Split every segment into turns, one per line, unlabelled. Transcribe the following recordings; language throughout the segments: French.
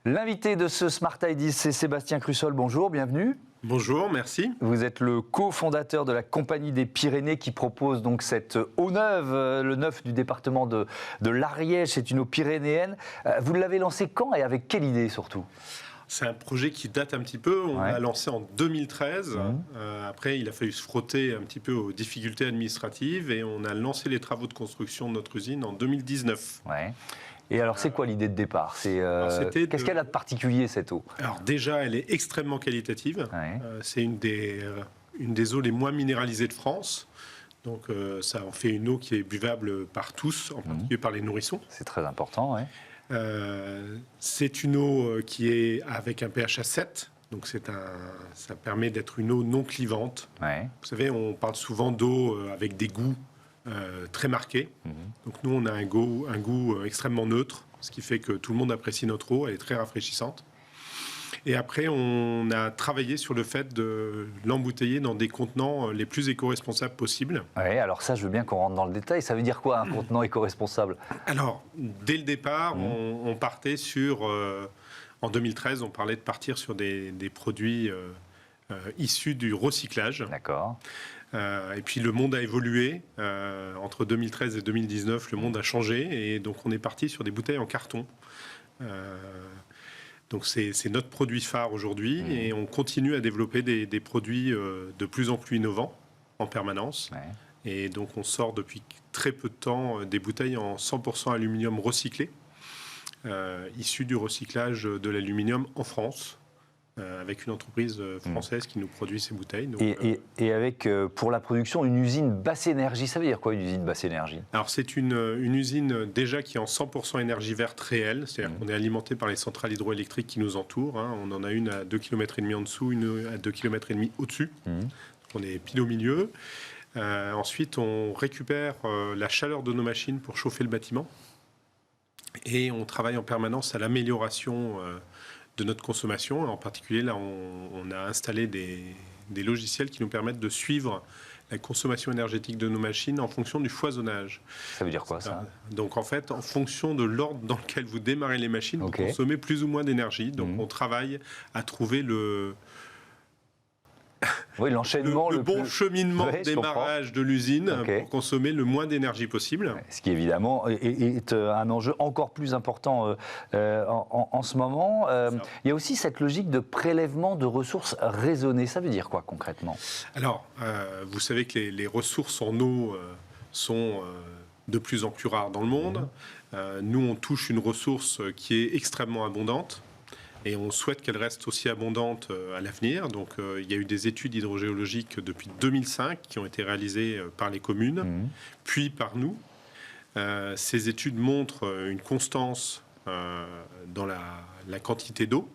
L'invité de ce Smart Ideas, c'est Sébastien Crussol. Bonjour, bienvenue.
Bonjour, merci.
Vous êtes le cofondateur de la Compagnie des Pyrénées qui propose donc cette eau neuve, le neuf du département de l'Ariège. C'est une eau pyrénéenne. Vous l'avez lancée quand et avec quelle idée surtout ?
C'est un projet qui date un petit peu. On l'a lancé en 2013. Après, il a fallu se frotter un petit peu aux difficultés administratives et on a lancé les travaux de construction de notre usine en 2019.
Ouais. Et alors, c'est quoi l'idée de départ ? Qu'est-ce qu'elle a de particulier, cette eau ?
Alors déjà, elle est extrêmement qualitative.
Ouais.
C'est une des eaux les moins minéralisées de France. Donc ça en fait une eau qui est buvable par tous, en particulier par les nourrissons.
C'est très important, oui.
C'est une eau qui est avec un pH à 7. Donc ça permet d'être une eau non clivante.
Ouais.
Vous savez, on parle souvent d'eau avec des goûts très marqués. Donc nous, on a un goût extrêmement neutre, ce qui fait que tout le monde apprécie notre eau. Elle est très rafraîchissante. Et après, on a travaillé sur le fait de l'embouteiller dans des contenants les plus éco-responsables possibles.
Oui, alors ça, je veux bien qu'on rentre dans le détail. Ça veut dire quoi, un contenant éco-responsable ?
Alors, dès le départ, on partait sur... en 2013, on parlait de partir sur des produits issus du recyclage.
D'accord.
Et puis le monde a évolué. Entre 2013 et 2019, le monde a changé. Et donc on est parti sur des bouteilles en carton. Donc c'est notre produit phare aujourd'hui. Et on continue à développer des produits de plus en plus innovants en permanence. Ouais. Et donc on sort depuis très peu de temps des bouteilles en 100% aluminium recyclé, issues du recyclage de l'aluminium en France. Avec une entreprise française qui nous produit ces bouteilles. Donc,
et avec, pour la production, une usine basse énergie. Ça veut dire quoi, une usine basse énergie ?
Alors, c'est une usine déjà qui est en 100% énergie verte réelle. C'est-à-dire qu'on est alimenté par les centrales hydroélectriques qui nous entourent. On en a une à 2,5 km en dessous, une à 2,5 km au-dessus. Donc, on est pile au milieu. Ensuite, on récupère la chaleur de nos machines pour chauffer le bâtiment. Et on travaille en permanence à l'amélioration de notre consommation. En particulier, là, on a installé des logiciels qui nous permettent de suivre la consommation énergétique de nos machines en fonction du foisonnage.
Ça veut dire quoi, ça ?
Donc, en fait, en fonction de l'ordre dans lequel vous démarrez les machines, vous consommez plus ou moins d'énergie. Donc, on travaille à trouver
l'enchaînement,
le bon cheminement de démarrage de l'usine pour consommer le moins d'énergie possible.
Ce qui évidemment est un enjeu encore plus important en ce moment. Il y a aussi cette logique de prélèvement de ressources raisonnées. Ça veut dire quoi concrètement ?
Alors, vous savez que les ressources en eau sont de plus en plus rares dans le monde. Nous, on touche une ressource qui est extrêmement abondante. Et on souhaite qu'elle reste aussi abondante à l'avenir. Donc, il y a eu des études hydrogéologiques depuis 2005 qui ont été réalisées par les communes, puis par nous. Ces études montrent une constance dans la quantité d'eau.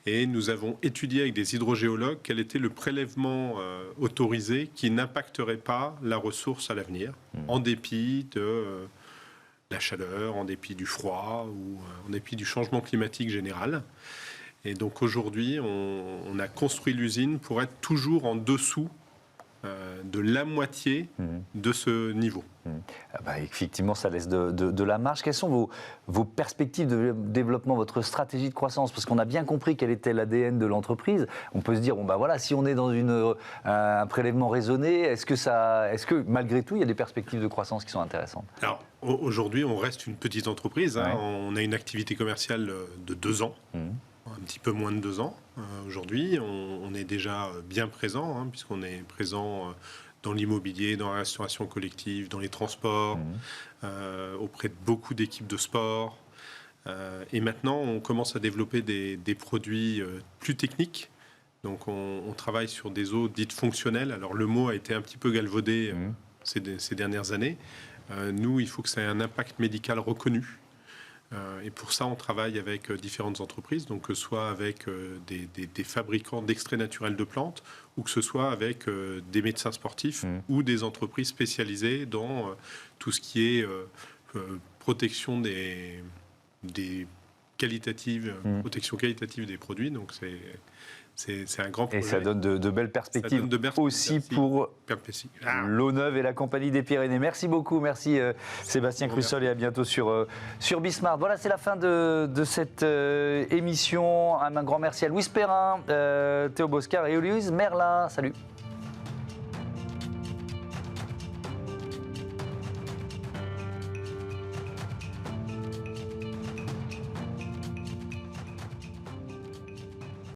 Et nous avons étudié avec des hydrogéologues quel était le prélèvement autorisé qui n'impacterait pas la ressource à l'avenir, en dépit de la chaleur, en dépit du froid ou en dépit du changement climatique général. Et donc aujourd'hui, on a construit l'usine pour être toujours en dessous de la moitié de ce niveau.
Effectivement, ça laisse de la marge. Quelles sont vos perspectives de développement, votre stratégie de croissance ? Parce qu'on a bien compris quel était l'ADN de l'entreprise. On peut se dire, si on est dans un prélèvement raisonné, est-ce que malgré tout, il y a des perspectives de croissance qui sont intéressantes ?
Alors, aujourd'hui, on reste une petite entreprise. On a une activité commerciale de 2 ans. Un petit peu moins de 2 ans. Aujourd'hui, on est déjà bien présent, puisqu'on est présent dans l'immobilier, dans la restauration collective, dans les transports, auprès de beaucoup d'équipes de sport. Et maintenant, on commence à développer des produits plus techniques. Donc, on travaille sur des eaux dites fonctionnelles. Alors, le mot a été un petit peu galvaudé ces dernières années. Nous, il faut que ça ait un impact médical reconnu. Et pour ça, on travaille avec différentes entreprises, donc que ce soit avec des fabricants d'extraits naturels de plantes ou que ce soit avec des médecins sportifs ou des entreprises spécialisées dans tout ce qui est protection protection qualitative des produits. Donc C'est un grand projet.
Et ça donne de belles perspectives aussi pour l'eau neuve et la Compagnie des Pyrénées. Merci beaucoup, merci Sébastien Crussol et à bientôt sur Bismart. Voilà, c'est la fin de cette émission. Un grand merci à Louis Perrin, Théo Boscar et Louise Merlin. Salut.